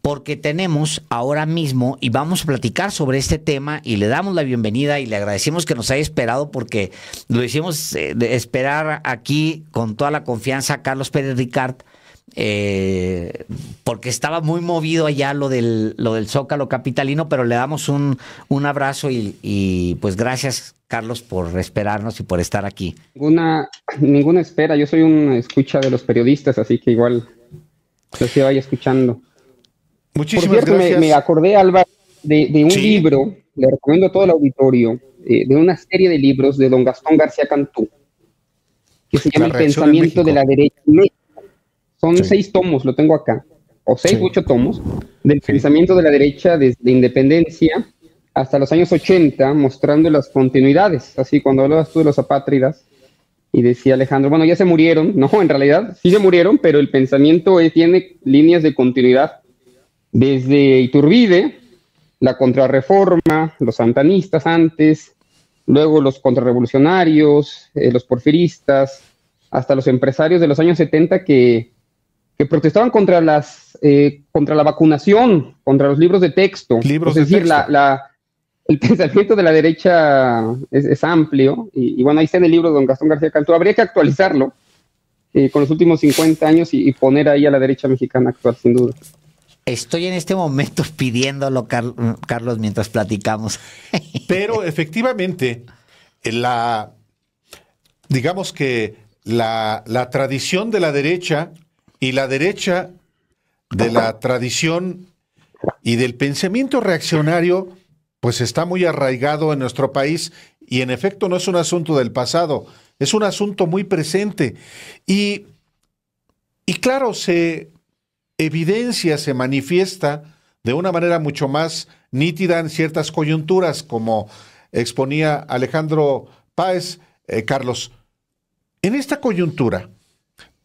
porque tenemos ahora mismo y vamos a platicar sobre este tema y le damos la bienvenida y le agradecemos que nos haya esperado porque lo hicimos de esperar aquí con toda la confianza a Carlos Pérez Ricard, porque estaba muy movido allá lo del Zócalo capitalino, pero le damos un abrazo y pues gracias, Carlos, por esperarnos y por estar aquí. Ninguna espera, yo soy una escucha de los periodistas, así que igual los que vaya escuchando. Muchísimas Por cierto, gracias. me acordé, Álvaro, de un Sí. libro, le recomiendo a todo el auditorio, de una serie de libros de don Gastón García Cantú, que se llama La El reacción en pensamiento de México. la derecha en México. Son Sí. 6 tomos, lo tengo acá, o 6 Sí. u 8 tomos, del Sí. pensamiento de la derecha desde independencia hasta los años 80, mostrando las continuidades, así cuando hablabas tú de los apátridas, y decía Alejandro, bueno, ya se murieron, no, en realidad sí se murieron, pero el pensamiento tiene líneas de continuidad, desde Iturbide, la contrarreforma, los santanistas antes, luego los contrarrevolucionarios, los porfiristas, hasta los empresarios de los años 70 que protestaban contra contra la vacunación, contra los libros de texto. Libros Es de decir, texto. el pensamiento de la derecha es amplio, y bueno, ahí está en el libro de don Gastón García Cantú. Habría que actualizarlo con los últimos 50 años y poner ahí a la derecha mexicana actual, sin duda. Estoy en este momento pidiéndolo, Carlos, mientras platicamos. Pero efectivamente, digamos que la tradición de la derecha y la derecha de la tradición y del pensamiento reaccionario, pues está muy arraigado en nuestro país y en efecto no es un asunto del pasado, es un asunto muy presente. Y claro, se evidencia, se manifiesta de una manera mucho más nítida en ciertas coyunturas, como exponía Alejandro Páez. Carlos, en esta coyuntura,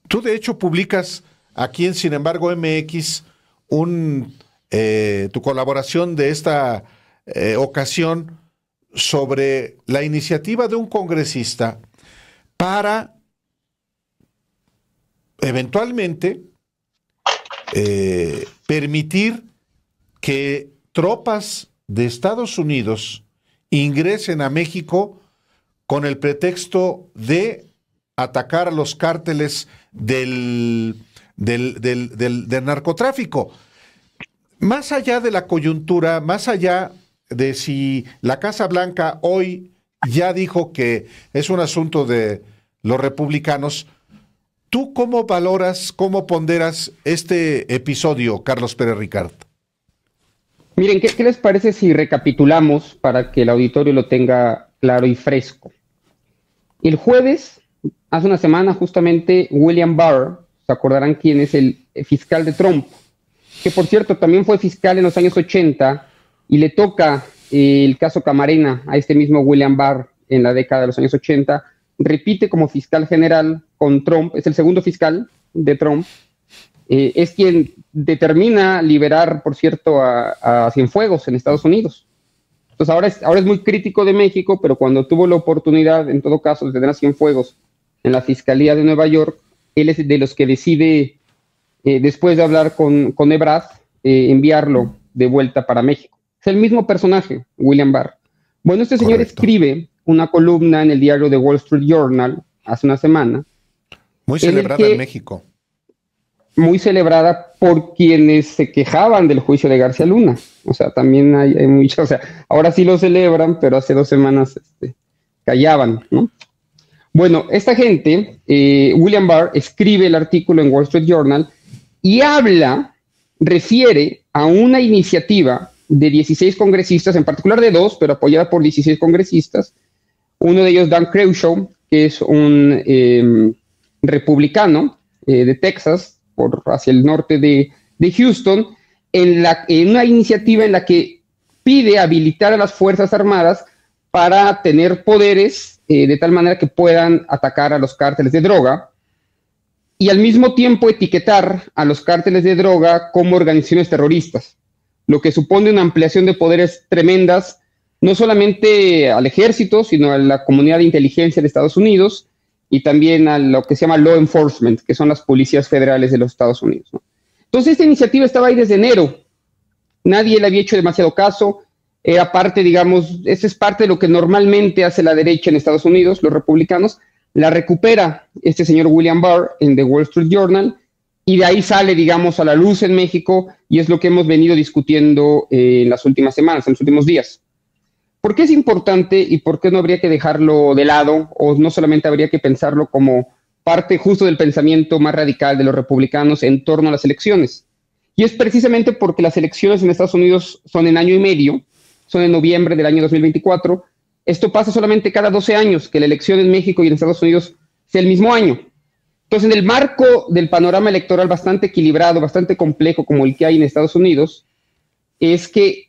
tú de hecho publicas aquí en Sin embargo MX tu colaboración de esta ocasión sobre la iniciativa de un congresista para eventualmente permitir que tropas de Estados Unidos ingresen a México con el pretexto de atacar a los cárteles del narcotráfico. Más allá de la coyuntura, más allá de si la Casa Blanca hoy ya dijo que es un asunto de los republicanos, ¿tú cómo valoras, cómo ponderas este episodio, Carlos Pérez Ricard? Miren, ¿qué les parece si recapitulamos para que el auditorio lo tenga claro y fresco? El jueves, hace una semana, justamente, William Barr, se acordarán quién es el fiscal de Trump, que por cierto también fue fiscal en los años 80 y le toca el caso Camarena a este mismo William Barr en la década de los años 80, repite como fiscal general con Trump, es el segundo fiscal de Trump, es quien determina liberar, por cierto, a Cienfuegos en Estados Unidos. Entonces ahora es muy crítico de México, pero cuando tuvo la oportunidad, en todo caso, de tener a Cienfuegos en la Fiscalía de Nueva York, él es de los que decide, después de hablar con Ebrard, enviarlo de vuelta para México. Es el mismo personaje, William Barr. Bueno, este señor escribe una columna en el diario The Wall Street Journal hace una semana. Muy celebrada en México. Muy celebrada por quienes se quejaban del juicio de García Luna. O sea, también hay mucho, o sea, ahora sí lo celebran, pero hace 2 semanas callaban, ¿no? Bueno, esta gente, William Barr, escribe el artículo en Wall Street Journal y refiere a una iniciativa de 16 congresistas, en particular de 2, pero apoyada por 16 congresistas. Uno de ellos, Dan Crenshaw, que es un republicano de Texas, hacia el norte de Houston, en una iniciativa en la que pide habilitar a las Fuerzas Armadas para tener poderes de tal manera que puedan atacar a los cárteles de droga y al mismo tiempo etiquetar a los cárteles de droga como organizaciones terroristas, lo que supone una ampliación de poderes tremendas, no solamente al ejército, sino a la comunidad de inteligencia de Estados Unidos y también a lo que se llama law enforcement, que son las policías federales de los Estados Unidos, ¿no? Entonces, esta iniciativa estaba ahí desde enero. Nadie le había hecho demasiado caso. Era parte, digamos, esa es parte de lo que normalmente hace la derecha en Estados Unidos, los republicanos. La recupera este señor William Barr en The Wall Street Journal, y de ahí sale, digamos, a la luz en México, y es lo que hemos venido discutiendo en las últimas semanas, en los últimos días. ¿Por qué es importante y por qué no habría que dejarlo de lado, o no solamente habría que pensarlo como parte justo del pensamiento más radical de los republicanos en torno a las elecciones? Y es precisamente porque las elecciones en Estados Unidos son en año y medio, son en noviembre del año 2024. Esto pasa solamente cada 12 años, que la elección en México y en Estados Unidos sea el mismo año. Entonces, en el marco del panorama electoral bastante equilibrado, bastante complejo como el que hay en Estados Unidos, es que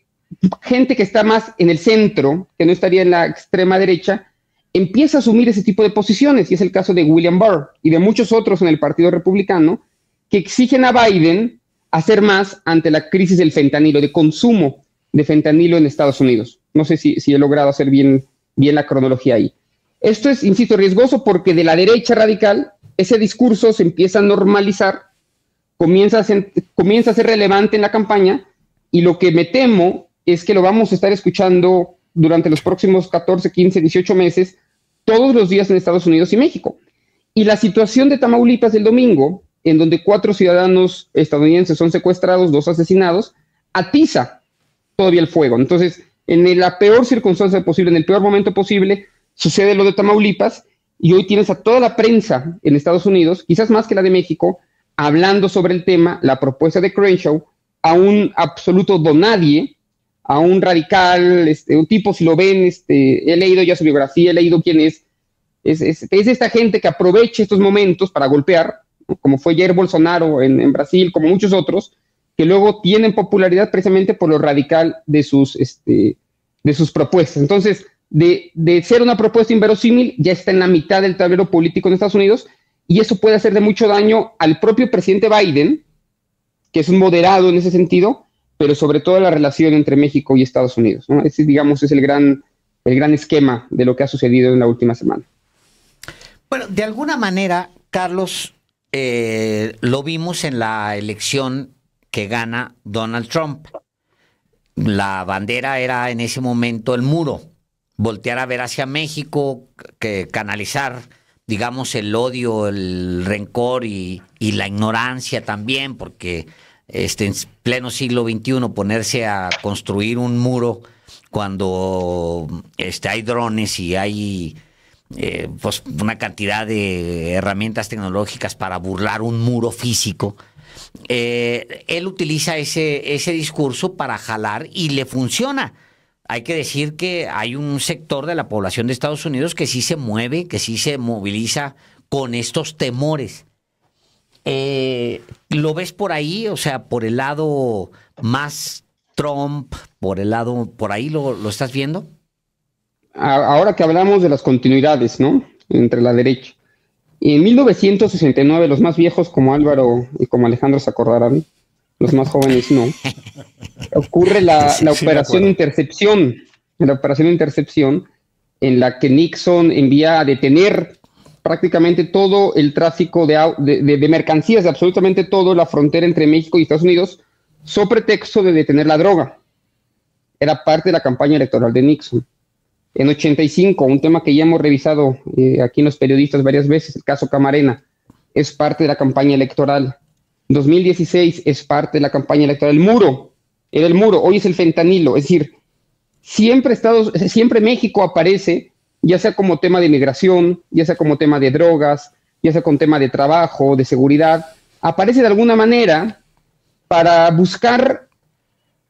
gente que está más en el centro, que no estaría en la extrema derecha, empieza a asumir ese tipo de posiciones, y es el caso de William Barr y de muchos otros en el Partido Republicano, que exigen a Biden hacer más ante la crisis del fentanilo, de consumo de fentanilo en Estados Unidos. No sé si he logrado hacer bien la cronología ahí. Esto es, insisto, riesgoso porque de la derecha radical ese discurso se empieza a normalizar, comienza a ser relevante en la campaña, y lo que me temo es que lo vamos a estar escuchando durante los próximos 14, 15, 18 meses, todos los días en Estados Unidos y México. Y la situación de Tamaulipas del domingo, en donde 4 ciudadanos estadounidenses son secuestrados, 2 asesinados, atiza todavía el fuego. Entonces, en la peor circunstancia posible, en el peor momento posible, sucede lo de Tamaulipas, y hoy tienes a toda la prensa en Estados Unidos, quizás más que la de México, hablando sobre el tema, la propuesta de Crenshaw, a un absoluto donadie, a un radical, un tipo, si lo ven, he leído ya su biografía, he leído quién es esta gente que aprovecha estos momentos para golpear, ¿no? Como fue Jair Bolsonaro en Brasil, como muchos otros, que luego tienen popularidad precisamente por lo radical de sus propuestas. Entonces, de ser una propuesta inverosímil, ya está en la mitad del tablero político en Estados Unidos, y eso puede hacer de mucho daño al propio presidente Biden, que es un moderado en ese sentido, pero sobre todo la relación entre México y Estados Unidos, ¿no? Ese, digamos, es el gran esquema de lo que ha sucedido en la última semana. Bueno, de alguna manera, Carlos, lo vimos en la elección que gana Donald Trump. La bandera era en ese momento el muro, voltear a ver hacia México, que canalizar, digamos, el odio, el rencor y la ignorancia también, porque en pleno siglo XXI ponerse a construir un muro cuando hay drones y hay pues una cantidad de herramientas tecnológicas para burlar un muro físico. Él utiliza ese discurso para jalar y le funciona. Hay que decir que hay un sector de la población de Estados Unidos que sí se mueve, que sí se moviliza con estos temores. ¿Lo ves por ahí? O sea, por el lado más Trump, por ahí lo estás viendo. Ahora que hablamos de las continuidades, ¿no?, entre la derecha. En 1969, los más viejos como Álvaro y como Alejandro se acordarán, los más jóvenes no, ocurre la Operación Intercepción, en la que Nixon envía a detener prácticamente todo el tráfico de mercancías, de absolutamente todo, la frontera entre México y Estados Unidos, so pretexto de detener la droga. Era parte de la campaña electoral de Nixon. En 85, un tema que ya hemos revisado aquí en Los Periodistas varias veces, el caso Camarena, es parte de la campaña electoral. 2016 es parte de la campaña electoral. El muro, era el muro, hoy es el fentanilo. Es decir, siempre México aparece, ya sea como tema de inmigración, ya sea como tema de drogas, ya sea con tema de trabajo, de seguridad, aparece de alguna manera para buscar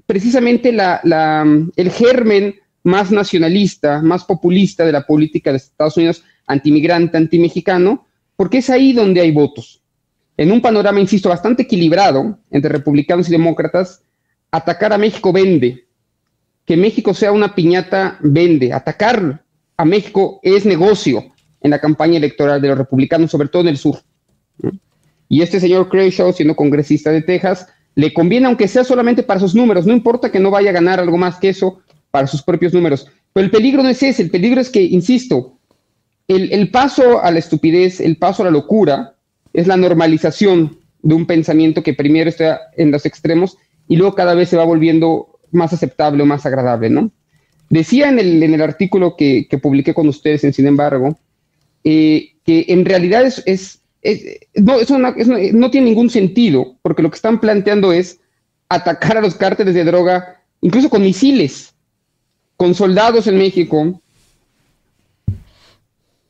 precisamente el germen más nacionalista, más populista de la política de Estados Unidos, antimigrante, antimexicano, porque es ahí donde hay votos. En un panorama, insisto, bastante equilibrado entre republicanos y demócratas, atacar a México vende. Que México sea una piñata vende. Atacar a México es negocio en la campaña electoral de los republicanos, sobre todo en el sur, ¿no? Y este señor Crenshaw, siendo congresista de Texas, le conviene, aunque sea solamente para sus números, no importa que no vaya a ganar algo más que eso, para sus propios números. Pero el peligro no es ese, el peligro es que, insisto, el paso a la estupidez, el paso a la locura, es la normalización de un pensamiento que primero está en los extremos y luego cada vez se va volviendo más aceptable o más agradable, ¿no? Decía en el artículo que publiqué con ustedes, sin embargo, que en realidad no tiene ningún sentido, porque lo que están planteando es atacar a los cárteles de droga, incluso con misiles, con soldados en México.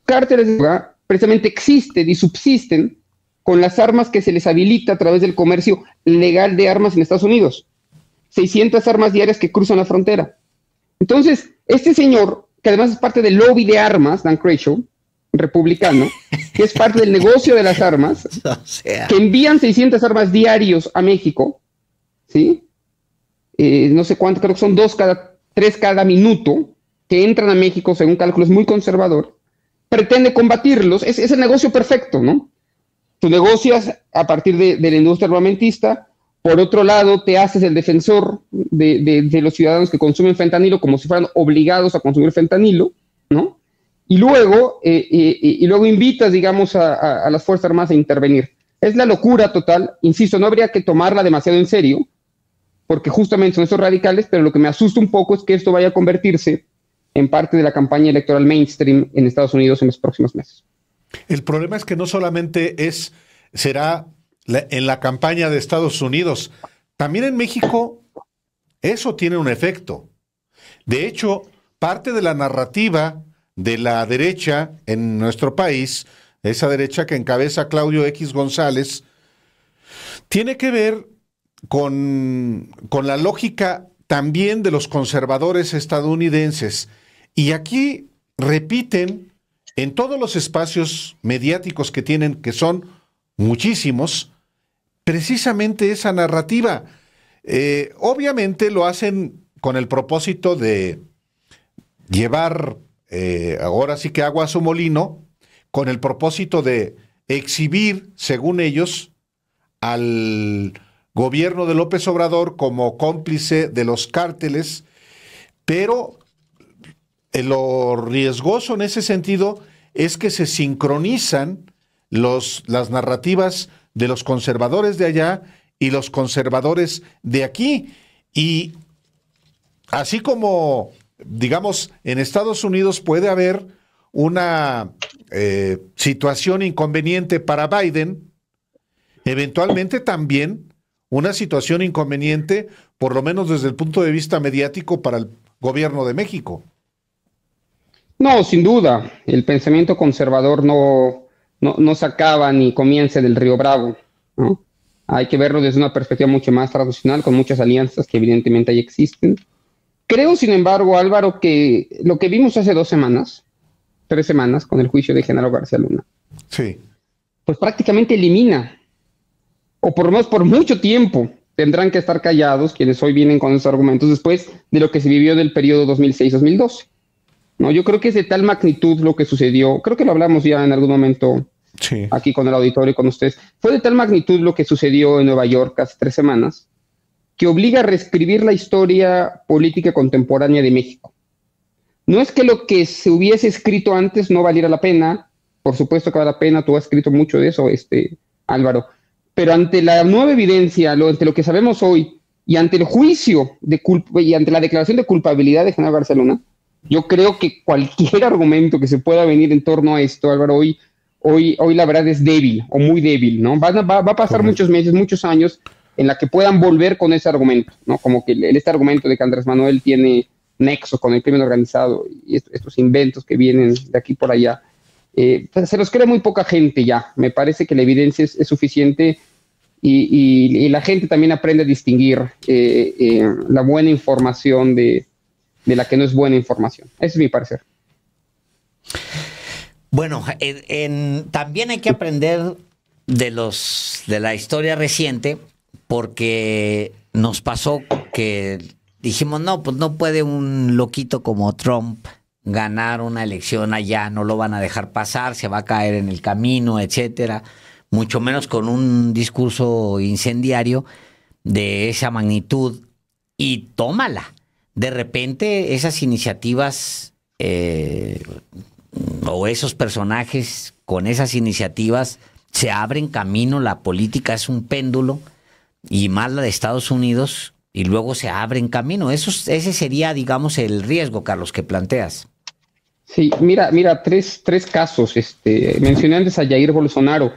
Cárteles de droga precisamente existen y subsisten con las armas que se les habilita a través del comercio legal de armas en Estados Unidos. 600 armas diarias que cruzan la frontera. Entonces, este señor, que además es parte del lobby de armas, Dan Crenshaw, republicano, que es parte del negocio de las armas, que envían 600 armas diarios a México, ¿sí? No sé cuánto, creo que son 3 cada minuto, que entran a México, según cálculos muy conservador, pretende combatirlos. Es el negocio perfecto, ¿no? Tú negocias a partir de la industria armamentista. Por otro lado, te haces el defensor de los ciudadanos que consumen fentanilo como si fueran obligados a consumir fentanilo, ¿no? Y luego invitas, digamos, a las Fuerzas Armadas a intervenir. Es la locura total. Insisto, no habría que tomarla demasiado en serio, porque justamente son estos radicales, pero lo que me asusta un poco es que esto vaya a convertirse en parte de la campaña electoral mainstream en Estados Unidos en los próximos meses. El problema es que no solamente será en la campaña de Estados Unidos, también en México eso tiene un efecto. De hecho, parte de la narrativa de la derecha en nuestro país, esa derecha que encabeza Claudio X González, tiene que ver con la lógica también de los conservadores estadounidenses. Y aquí repiten en todos los espacios mediáticos que tienen, que son muchísimos, precisamente esa narrativa. Obviamente lo hacen con el propósito de llevar, ahora sí que agua a su molino, con el propósito de exhibir, según ellos, al gobierno de López Obrador como cómplice de los cárteles, pero lo riesgoso en ese sentido es que se sincronizan las narrativas de los conservadores de allá y los conservadores de aquí. Y así como, digamos, en Estados Unidos puede haber una situación inconveniente para Biden, eventualmente también una situación inconveniente, por lo menos desde el punto de vista mediático, para el gobierno de México. No, sin duda, el pensamiento conservador no se acaba ni comienza del Río Bravo, ¿no? Hay que verlo desde una perspectiva mucho más tradicional, con muchas alianzas que evidentemente ahí existen. Creo, sin embargo, Álvaro, que lo que vimos hace 3 semanas, con el juicio de Genaro García Luna, sí, pues prácticamente elimina, o por lo menos por mucho tiempo, tendrán que estar callados quienes hoy vienen con esos argumentos después de lo que se vivió del periodo 2006-2012. No, yo creo que es de tal magnitud lo que sucedió, creo que lo hablamos ya en algún momento sí, aquí con el auditorio y con ustedes, fue de tal magnitud lo que sucedió en Nueva York hace 3 semanas, que obliga a reescribir la historia política contemporánea de México. No es que lo que se hubiese escrito antes no valiera la pena, por supuesto que vale la pena, tú has escrito mucho de eso, Álvaro, pero ante la nueva evidencia, ante lo que sabemos hoy, y ante el juicio y ante la declaración de culpabilidad de Genaro García Luna, yo creo que cualquier argumento que se pueda venir en torno a esto, Álvaro, hoy la verdad es débil o muy débil, ¿no? Va a pasar muchos meses, muchos años en la que puedan volver con ese argumento, ¿no? Como que este argumento de que Andrés Manuel tiene nexo con el crimen organizado y estos inventos que vienen de aquí por allá, pues se los cree muy poca gente ya. Me parece que la evidencia es suficiente y la gente también aprende a distinguir la buena información de la que no es buena información. Ese es mi parecer. Bueno, también hay que aprender de la historia reciente, porque nos pasó que dijimos, no, pues no puede un loquito como Trump ganar una elección allá, no lo van a dejar pasar, se va a caer en el camino, etcétera, mucho menos con un discurso incendiario de esa magnitud, y tómala. De repente esas iniciativas o esos personajes con esas iniciativas se abre en camino, la política es un péndulo, y más la de Estados Unidos, y luego se abre en camino. Ese sería, digamos, el riesgo, Carlos, que planteas. Sí, mira, tres casos. Mencioné antes a Jair Bolsonaro,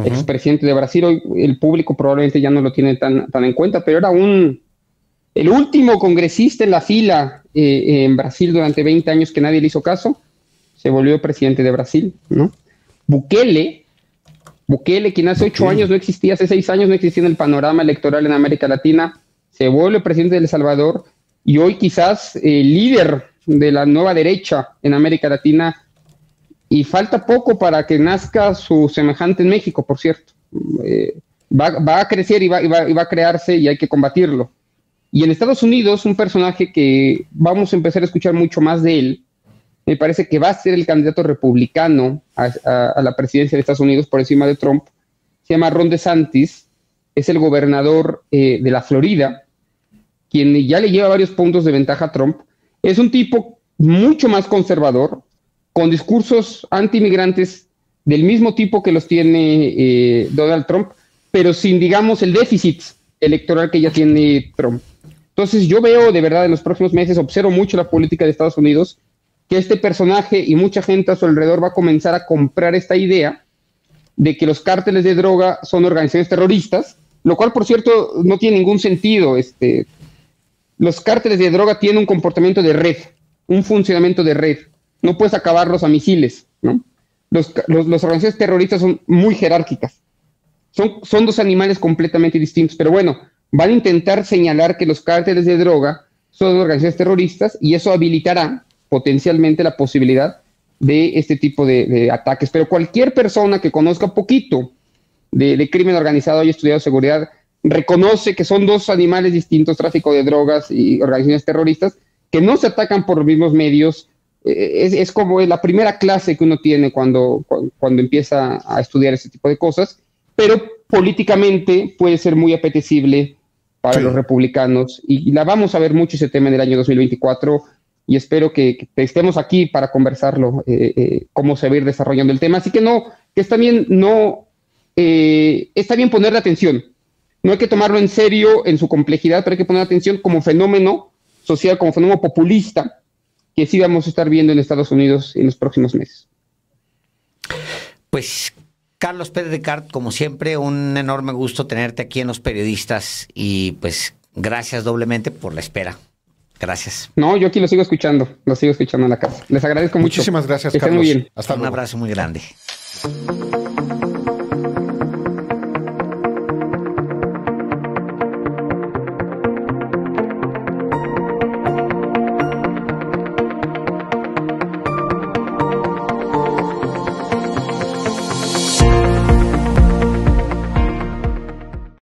expresidente de Brasil. Hoy el público probablemente ya no lo tiene tan en cuenta, pero era el último congresista en la fila en Brasil durante 20 años que nadie le hizo caso. Se volvió presidente de Brasil, ¿no? Bukele, quien hace 8 años no existía, hace 6 años no existía en el panorama electoral en América Latina, se vuelve presidente de El Salvador y hoy quizás líder de la nueva derecha en América Latina, y falta poco para que nazca su semejante en México, por cierto. Va a crecer y va a crearse, y hay que combatirlo. Y en Estados Unidos, un personaje que vamos a empezar a escuchar mucho más de él, me parece que va a ser el candidato republicano a la presidencia de Estados Unidos por encima de Trump, se llama Ron DeSantis, es el gobernador de la Florida, quien ya le lleva varios puntos de ventaja a Trump. Es un tipo mucho más conservador, con discursos anti-inmigrantes del mismo tipo que los tiene Donald Trump, pero sin, digamos, el déficit electoral que ya tiene Trump. Entonces yo veo de verdad en los próximos meses, observo mucho la política de Estados Unidos, que este personaje y mucha gente a su alrededor va a comenzar a comprar esta idea de que los cárteles de droga son organizaciones terroristas, lo cual, por cierto, no tiene ningún sentido. Los cárteles de droga tienen un comportamiento de red, un funcionamiento de red. No puedes acabarlos a misiles, ¿no? Las organizaciones terroristas son muy jerárquicas. Son dos animales completamente distintos, pero bueno, van a intentar señalar que los cárteles de droga son organizaciones terroristas y eso habilitará potencialmente la posibilidad de este tipo de ataques. Pero cualquier persona que conozca poquito de crimen organizado y estudiado seguridad reconoce que son dos animales distintos, tráfico de drogas y organizaciones terroristas, que no se atacan por los mismos medios. Es como la primera clase que uno tiene cuando empieza a estudiar ese tipo de cosas, pero políticamente puede ser muy apetecible para los republicanos, y la vamos a ver mucho ese tema en el año 2024, y espero que estemos aquí para conversarlo, cómo se va a ir desarrollando el tema. Así que está bien ponerle atención. No hay que tomarlo en serio en su complejidad, pero hay que poner atención como fenómeno social, como fenómeno populista, que sí vamos a estar viendo en Estados Unidos en los próximos meses. Pues, Carlos Pérez Ricard, como siempre, un enorme gusto tenerte aquí en Los Periodistas, y pues gracias doblemente por la espera. Gracias. No, yo aquí lo sigo escuchando en la casa. Les agradezco mucho. Muchísimas gracias, Carlos. Muy bien. Hasta luego. Un abrazo muy grande.